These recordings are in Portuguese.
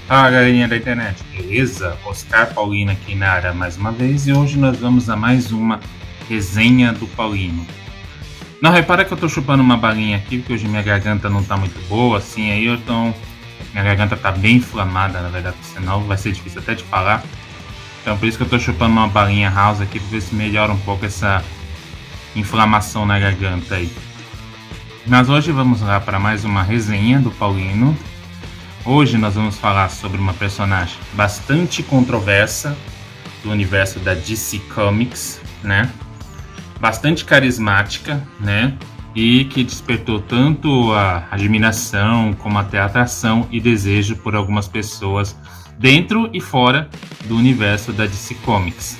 Fala galerinha da internet, beleza? Oscar Paulino aqui na área mais uma vez e hoje nós vamos a mais uma resenha do Paulino. Não, repara que eu tô chupando uma balinha aqui porque hoje minha garganta não tá muito boa, assim, minha garganta tá bem inflamada, na verdade, senão vai ser difícil até de falar. Então por isso que eu tô chupando uma balinha house aqui pra ver se melhora um pouco essa inflamação na garganta aí. Mas hoje vamos lá para mais uma resenha do Paulino. Hoje nós vamos falar sobre uma personagem bastante controversa do universo da DC Comics, né? Bastante carismática, né? E que despertou tanto a admiração como até a atração e desejo por algumas pessoas dentro e fora do universo da DC Comics.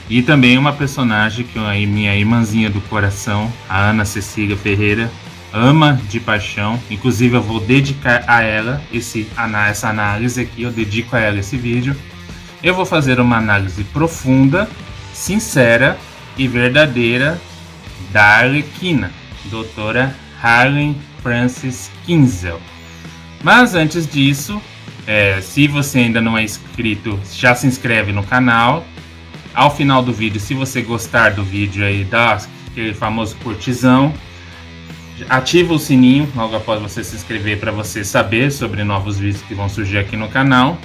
E também uma personagem que minha irmãzinha do coração, a Ana Cecília Ferreira, ama de paixão. Inclusive eu vou dedicar a ela essa análise aqui, eu dedico a ela esse vídeo. Eu vou fazer uma análise profunda, sincera e verdadeira da Arlequina, doutora Harley Frances Kinsella. Mas antes disso, se você ainda não é inscrito, já se inscreve no canal. Ao final do vídeo, se você gostar do vídeo aí, dá aquele famoso curtizão. Ativa o sininho logo após você se inscrever para você saber sobre novos vídeos que vão surgir aqui no canal.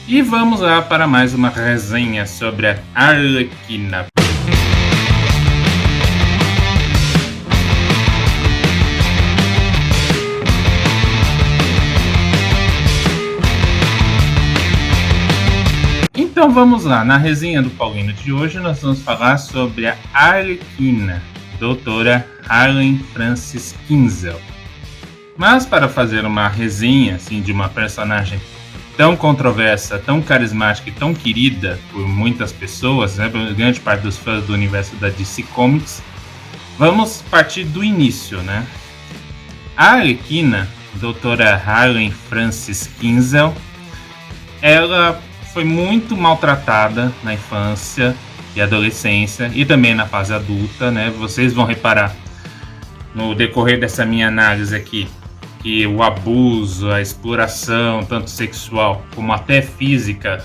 E vamos lá para mais uma resenha sobre a Arlequina. Então vamos lá, na resenha do Paulino de hoje nós vamos falar sobre a Arlequina, doutora Harley Frances Kinsella. Mas para fazer uma resenha assim, de uma personagem tão controversa, tão carismática e tão querida por muitas pessoas, né, por grande parte dos fãs do universo da DC Comics, vamos partir do início, né? A Arlequina, doutora Harley Frances Kinsella, ela foi muito maltratada na infância e adolescência e também na fase adulta, né? Vocês vão reparar no decorrer dessa minha análise aqui que o abuso, a exploração, tanto sexual como até física,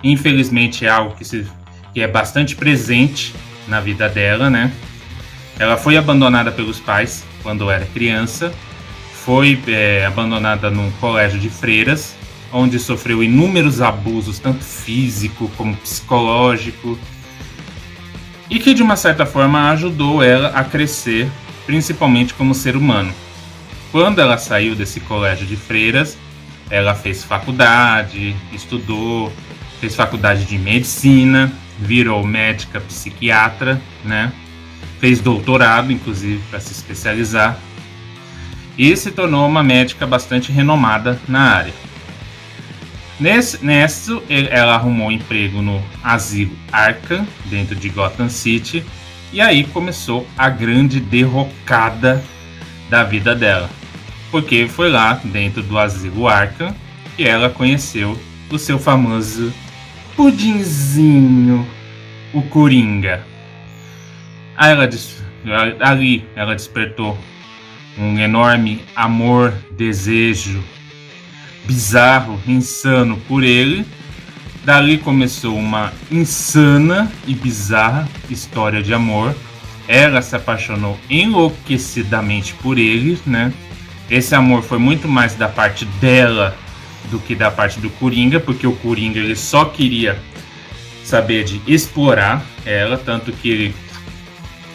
infelizmente é algo que é bastante presente na vida dela, né? Ela foi abandonada pelos pais quando era criança, foi abandonada num colégio de freiras, onde sofreu inúmeros abusos, tanto físico como psicológico, e que de uma certa forma ajudou ela a crescer, principalmente como ser humano. Quando ela saiu desse colégio de freiras, ela fez faculdade, estudou, fez faculdade de medicina, virou médica psiquiatra, né? Fez doutorado, inclusive, para se especializar, e se tornou uma médica bastante renomada na área. Nessa, ela arrumou um emprego no asilo Arkham, dentro de Gotham City, e aí começou a grande derrocada da vida dela. Porque foi lá, dentro do asilo Arkham, que ela conheceu o seu famoso pudinzinho, o Coringa. Ali ela despertou um enorme amor, desejo bizarro, insano por ele. Dali começou uma insana e bizarra história de amor. Ela se apaixonou enlouquecidamente por ele, né? Esse amor foi muito mais da parte dela do que da parte do Coringa, porque o Coringa ele só queria saber de explorar ela, tanto que ele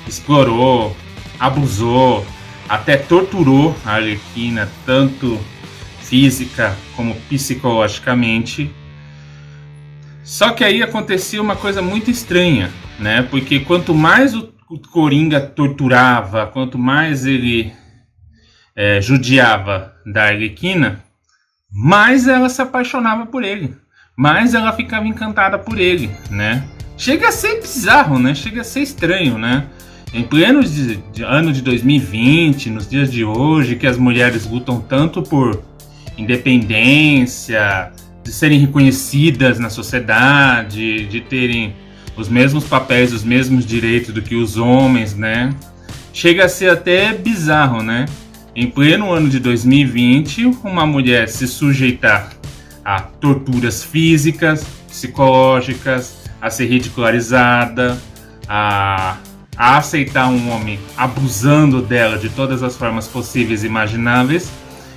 explorou, abusou, até torturou a Arlequina, tanto física como psicologicamente. Só que aí acontecia uma coisa muito estranha, né? Porque quanto mais o Coringa torturava, quanto mais ele judiava da Arlequina, mais ela se apaixonava por ele, mais ela ficava encantada por ele, né? Chega a ser bizarro, né? Chega a ser estranho, né? Em pleno ano de 2020, nos dias de hoje, que as mulheres lutam tanto por independência, de serem reconhecidas na sociedade, de terem os mesmos papéis, os mesmos direitos do que os homens, né? Chega a ser até bizarro, né? em pleno ano de 2020, uma mulher se sujeitar a torturas físicas, psicológicas, a ser ridicularizada, a aceitar um homem abusando dela de todas as formas possíveis e imagináveis,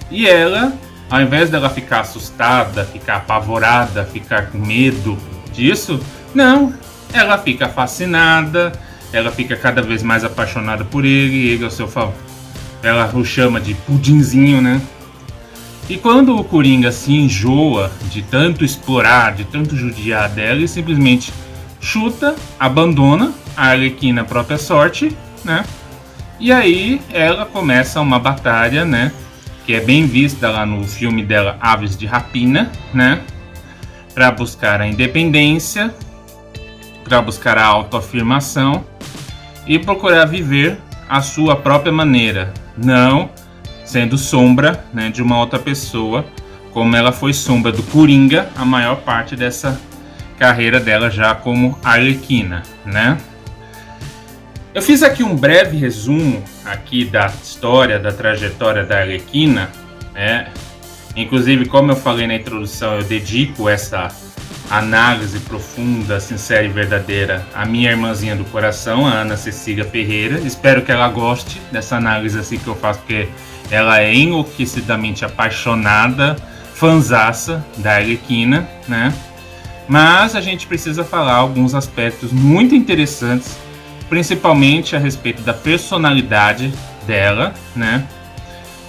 e ela, ao invés dela ficar assustada, ficar apavorada, ficar com medo disso, não, ela fica fascinada, ela fica cada vez mais apaixonada por ele ao seu favor. Ela o chama de pudinzinho, né? E quando o Coringa se enjoa de tanto explorar, de tanto judiar dela, ele simplesmente chuta, abandona a Arlequina à própria sorte, né? E aí ela começa uma batalha, né? Que é bem vista lá no filme dela, Aves de Rapina, né? Para buscar a independência, para buscar a autoafirmação e procurar viver a sua própria maneira, não sendo sombra, né, de uma outra pessoa, como ela foi sombra do Coringa a maior parte dessa carreira dela já como Arlequina, né? Eu fiz aqui um breve resumo aqui da história, da trajetória da Arlequina, né? Inclusive, como eu falei na introdução, eu dedico essa análise profunda, sincera e verdadeira à minha irmãzinha do coração, a Ana Cecília Ferreira. Espero que ela goste dessa análise assim que eu faço, porque ela é enlouquecidamente apaixonada, fanzaça da Arlequina, né? Mas a gente precisa falar alguns aspectos muito interessantes, principalmente a respeito da personalidade dela, né?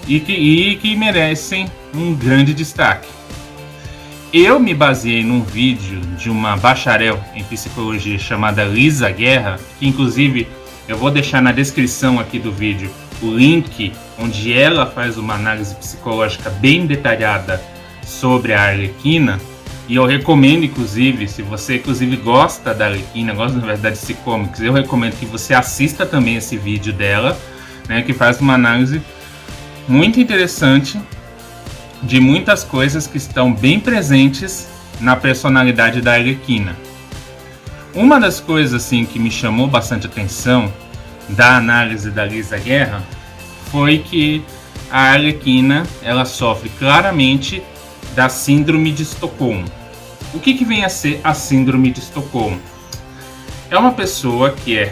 E que merecem um grande destaque. Eu me baseei num vídeo de uma bacharel em psicologia chamada Lisa Guerra, que inclusive eu vou deixar na descrição aqui do vídeo o link onde ela faz uma análise psicológica bem detalhada sobre a Arlequina. E eu recomendo, inclusive, se você inclusive gosta da Arlequina, gosta na verdade de comics, eu recomendo que você assista também esse vídeo dela, né, que faz uma análise muito interessante de muitas coisas que estão bem presentes na personalidade da Arlequina. Uma das coisas assim que me chamou bastante atenção da análise da Lisa Guerra foi que a Arlequina ela sofre claramente da síndrome de Estocolmo. O que vem a ser a síndrome de Estocolmo? É uma pessoa que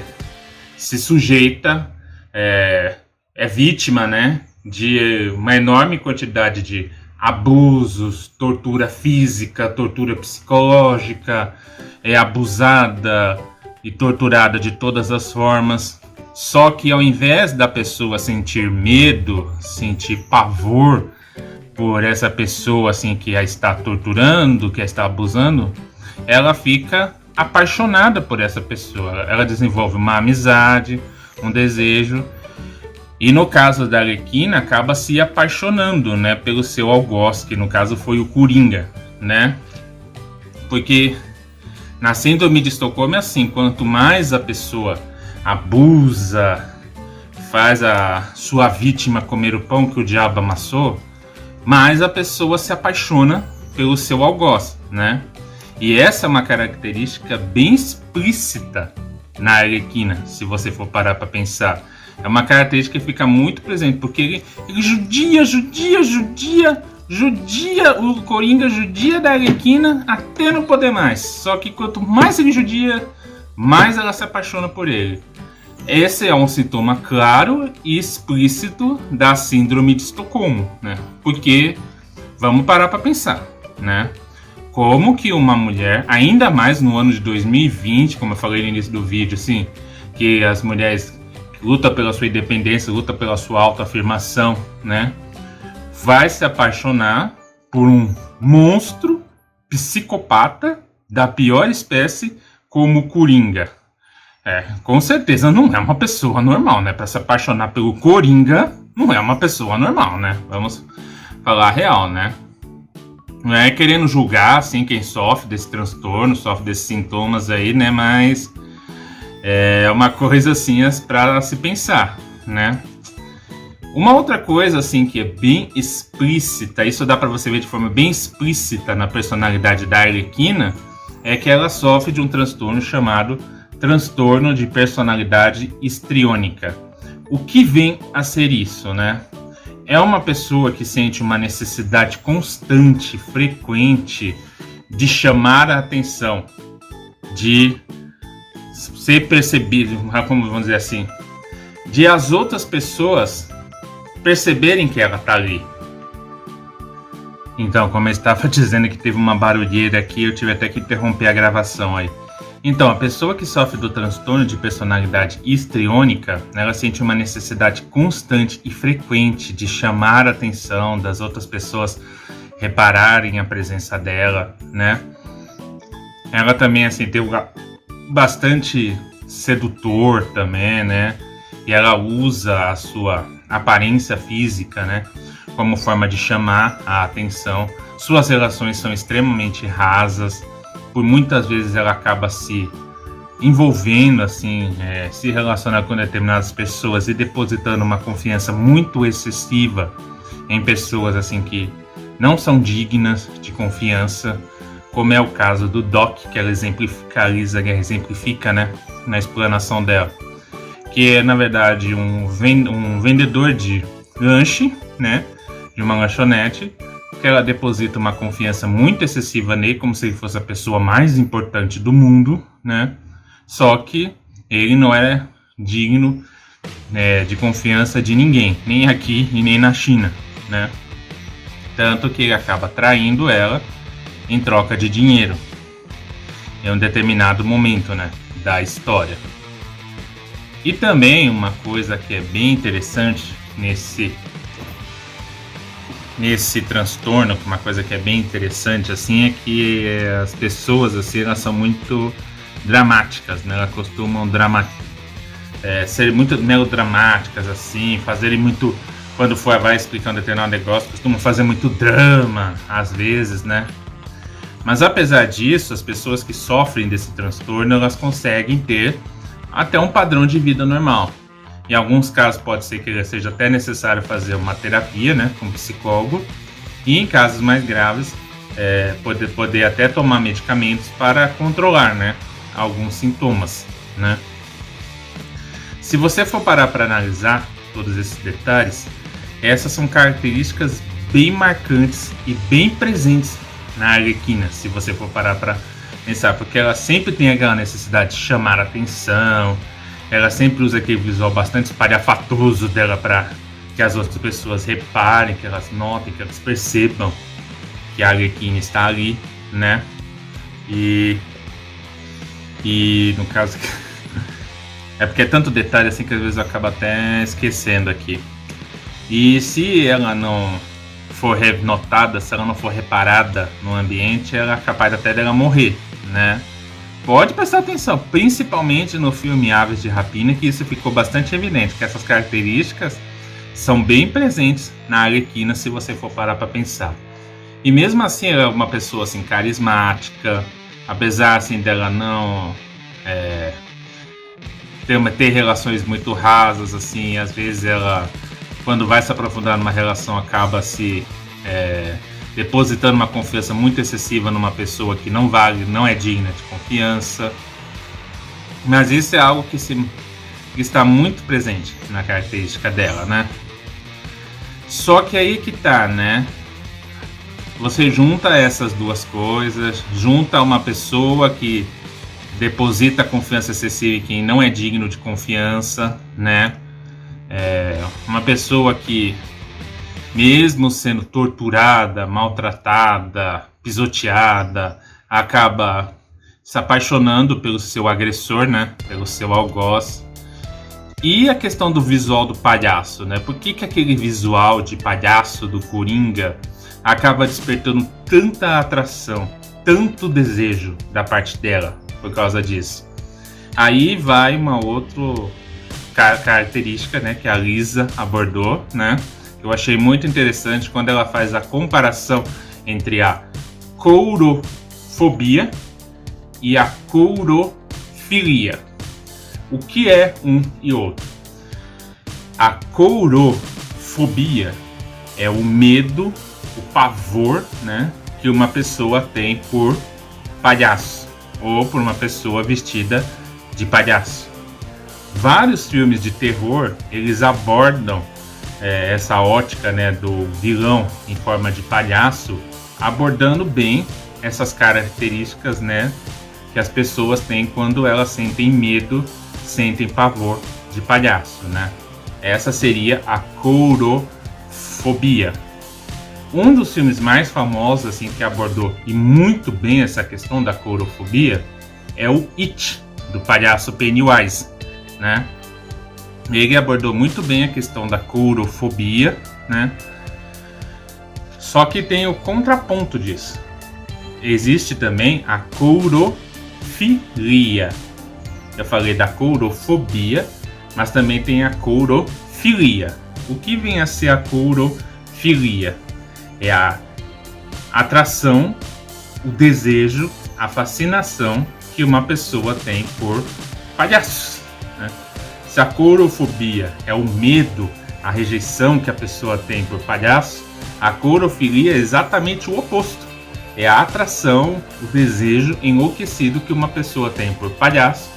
se sujeita, é vítima, né, de uma enorme quantidade de abusos, tortura física, tortura psicológica, é abusada e torturada de todas as formas. Só que ao invés da pessoa sentir medo, sentir pavor por essa pessoa assim que a está torturando, que a está abusando, ela fica apaixonada por essa pessoa. Ela desenvolve uma amizade, um desejo. E no caso da Arlequina, acaba se apaixonando, né, pelo seu algoz, que no caso foi o Coringa, né? Porque na síndrome de Estocolmo é assim, quanto mais a pessoa abusa, faz a sua vítima comer o pão que o diabo amassou, mais a pessoa se apaixona pelo seu algoz, né? E essa é uma característica bem explícita na Arlequina, se você for parar para pensar. É uma característica que fica muito presente, porque ele judia, o Coringa judia da Arlequina até não poder mais. Só que quanto mais ele judia, mais ela se apaixona por ele. Esse é um sintoma claro e explícito da síndrome de Estocolmo, né? Porque, vamos parar para pensar, né? Como que uma mulher, ainda mais no ano de 2020, como eu falei no início do vídeo, assim, que as mulheres luta pela sua independência, luta pela sua autoafirmação, né? Vai se apaixonar por um monstro psicopata da pior espécie como o Coringa. Com certeza não é uma pessoa normal, né? Para se apaixonar pelo Coringa, não é uma pessoa normal, né? Vamos falar a real, né? Não é querendo julgar, assim, quem sofre desse transtorno, sofre desses sintomas aí, né? Mas é uma coisa assim para se pensar, né? Uma outra coisa assim que é bem explícita, isso dá para você ver de forma bem explícita na personalidade da Arlequina, é que ela sofre de um transtorno chamado transtorno de personalidade histriônica. O que vem a ser isso, né? é uma pessoa que sente uma necessidade constante, frequente, de chamar a atenção, de ser percebido, como vamos dizer assim, de as outras pessoas perceberem que ela está ali. Então, como eu estava dizendo que teve uma barulheira aqui, eu tive até que interromper a gravação aí. Então, a pessoa que sofre do transtorno de personalidade histriônica, ela sente uma necessidade constante e frequente de chamar a atenção das outras pessoas repararem a presença dela, né? Ela também, assim, tem bastante sedutor também, né? E ela usa a sua aparência física, né, como forma de chamar a atenção. Suas relações são extremamente rasas. Por muitas vezes ela acaba se envolvendo, assim, se relacionando com determinadas pessoas e depositando uma confiança muito excessiva em pessoas assim que não são dignas de confiança, como é o caso do Doc, que ela exemplifica, né, na explanação dela, que é na verdade um vendedor de lanche, né, de uma lanchonete, que ela deposita uma confiança muito excessiva nele, como se ele fosse a pessoa mais importante do mundo, né? Só que ele não é digno, né, de confiança de ninguém, nem aqui e nem na China, né? Tanto que ele acaba traindo ela em troca de dinheiro em um determinado momento, né, da história. E também uma coisa que é bem interessante nesse transtorno, uma coisa que é bem interessante assim, é que as pessoas assim, elas são muito dramáticas, né? Elas costumam ser muito melodramáticas assim, fazerem muito, quando vai explicar um determinado negócio, costumam fazer muito drama às vezes, né? Mas apesar disso, as pessoas que sofrem desse transtorno, elas conseguem ter até um padrão de vida normal. Em alguns casos pode ser que seja até necessário fazer uma terapia, né, com um psicólogo, e em casos mais graves poder até tomar medicamentos para controlar, né, alguns sintomas, né. Se você for parar para analisar todos esses detalhes, essas são características bem marcantes e bem presentes na Arlequina, se você for parar para pensar, porque ela sempre tem aquela necessidade de chamar a atenção. Ela sempre usa aquele visual bastante espalhafatoso dela para que as outras pessoas reparem, que elas notem, que elas percebam que a Arlequina está ali, né? E no caso é porque é tanto detalhe assim que às vezes eu acabo até esquecendo aqui. E se ela não for notada, se ela não for reparada no ambiente, ela é capaz até dela morrer, né? Pode prestar atenção, principalmente no filme Aves de Rapina, que isso ficou bastante evidente, que essas características são bem presentes na Arlequina, se você for parar para pensar. E mesmo assim, ela é uma pessoa assim, carismática, apesar assim, dela não ter relações muito rasas, assim, às vezes ela, quando vai se aprofundar numa relação, acaba se depositando uma confiança muito excessiva numa pessoa que não é digna de confiança. Mas isso é algo que está muito presente na característica dela, né? Só que aí que tá, né? Você junta essas duas coisas, junta uma pessoa que deposita confiança excessiva em quem não é digno de confiança, né? Uma pessoa que, mesmo sendo torturada, maltratada, pisoteada, acaba se apaixonando pelo seu agressor, né? Pelo seu algoz. E a questão do visual do palhaço, né? Por que aquele visual de palhaço do Coringa acaba despertando tanta atração, tanto desejo da parte dela por causa disso? Aí vai uma outra característica, né? Que a Lisa abordou, né? Eu achei muito interessante quando ela faz a comparação entre a courofobia e a courofilia. O que é um e outro? A courofobia é o medo, o pavor, né, que uma pessoa tem por palhaço ou por uma pessoa vestida de palhaço. Vários filmes de terror, eles abordam essa ótica, né, do vilão em forma de palhaço, abordando bem essas características, né, que as pessoas têm quando elas sentem medo, sentem pavor de palhaço, né? Essa seria a courofobia. Um dos filmes mais famosos assim que abordou e muito bem essa questão da courofobia é o It, do palhaço Pennywise, né? Ele abordou muito bem a questão da courofobia, né? Só que tem o contraponto disso. Existe também a courofilia. Eu falei da courofobia, mas também tem a courofilia. O que vem a ser a courofilia? É a atração, o desejo, a fascinação que uma pessoa tem por palhaços, né? Se a courofobia é o medo, a rejeição que a pessoa tem por palhaço, a courofilia é exatamente o oposto. É a atração, o desejo enlouquecido que uma pessoa tem por palhaço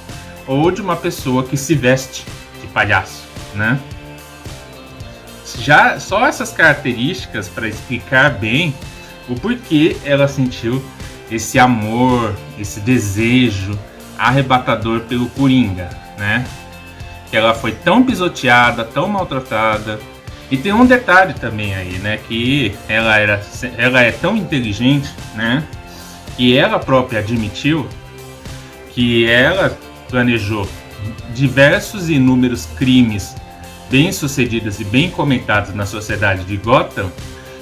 ou de uma pessoa que se veste de palhaço, né? Já só essas características para explicar bem o porquê ela sentiu esse amor, esse desejo arrebatador pelo Coringa, né? Que ela foi tão pisoteada, tão maltratada. E tem um detalhe também aí, né? Que ela é tão inteligente, né? Que ela própria admitiu que ela planejou diversos e inúmeros crimes bem sucedidos e bem comentados na sociedade de Gotham.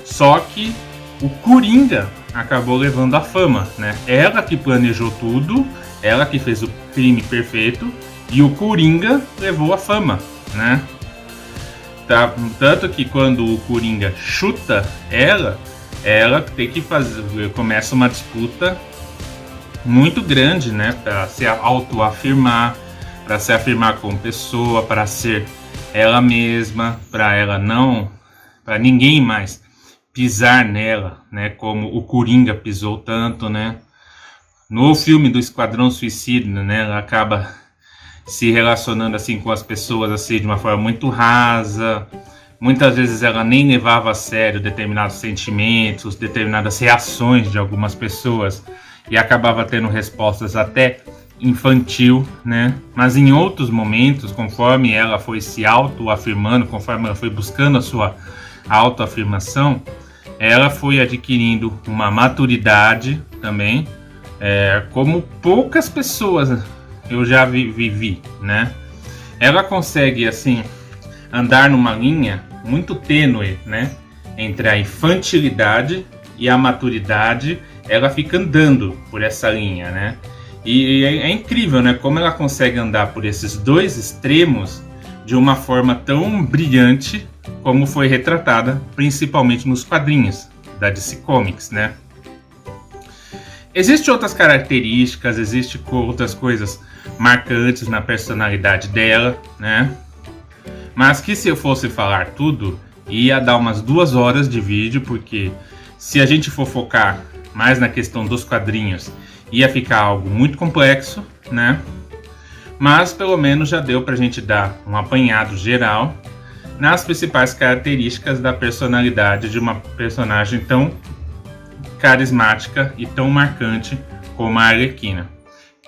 Só que o Coringa acabou levando a fama, né? Ela que planejou tudo, ela que fez o crime perfeito e o Coringa levou a fama, né? Tanto que quando o Coringa chuta ela tem que começa uma disputa muito grande, né, para se autoafirmar, para se afirmar como pessoa, para ser ela mesma, para ninguém mais pisar nela, né, como o Coringa pisou tanto, né? No filme do Esquadrão Suicida, né, ela acaba se relacionando assim com as pessoas assim de uma forma muito rasa. Muitas vezes ela nem levava a sério determinados sentimentos, determinadas reações de algumas pessoas e acabava tendo respostas até infantil, né? Mas em outros momentos, conforme ela foi se autoafirmando, conforme ela foi buscando a sua autoafirmação, ela foi adquirindo uma maturidade também, como poucas pessoas eu já vivi, né? Ela consegue, assim, andar numa linha muito tênue, né? Entre a infantilidade e a maturidade, ela fica andando por essa linha, né? E é incrível, né? Como ela consegue andar por esses dois extremos de uma forma tão brilhante como foi retratada, principalmente nos quadrinhos da DC Comics, né? Existem outras características, existem outras coisas marcantes na personalidade dela, né? Mas que se eu fosse falar tudo, ia dar umas 2 horas de vídeo, porque se a gente for focar mais na questão dos quadrinhos, ia ficar algo muito complexo, né? Mas pelo menos já deu pra gente dar um apanhado geral nas principais características da personalidade de uma personagem tão carismática e tão marcante como a Arlequina.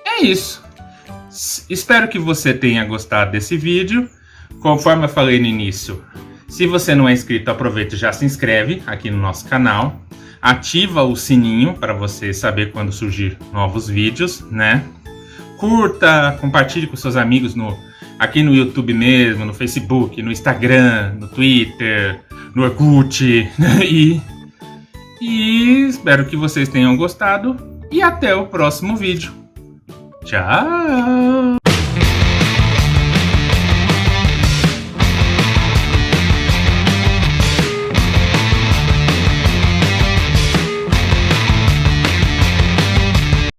É isso. Espero que você tenha gostado desse vídeo. Conforme eu falei no início, se você não é inscrito, aproveita e já se inscreve aqui no nosso canal. Ativa o sininho para você saber quando surgir novos vídeos, né? Curta, compartilhe com seus amigos aqui no YouTube mesmo, no Facebook, no Instagram, no Twitter, no Orkut. E espero que vocês tenham gostado. E até o próximo vídeo. Tchau!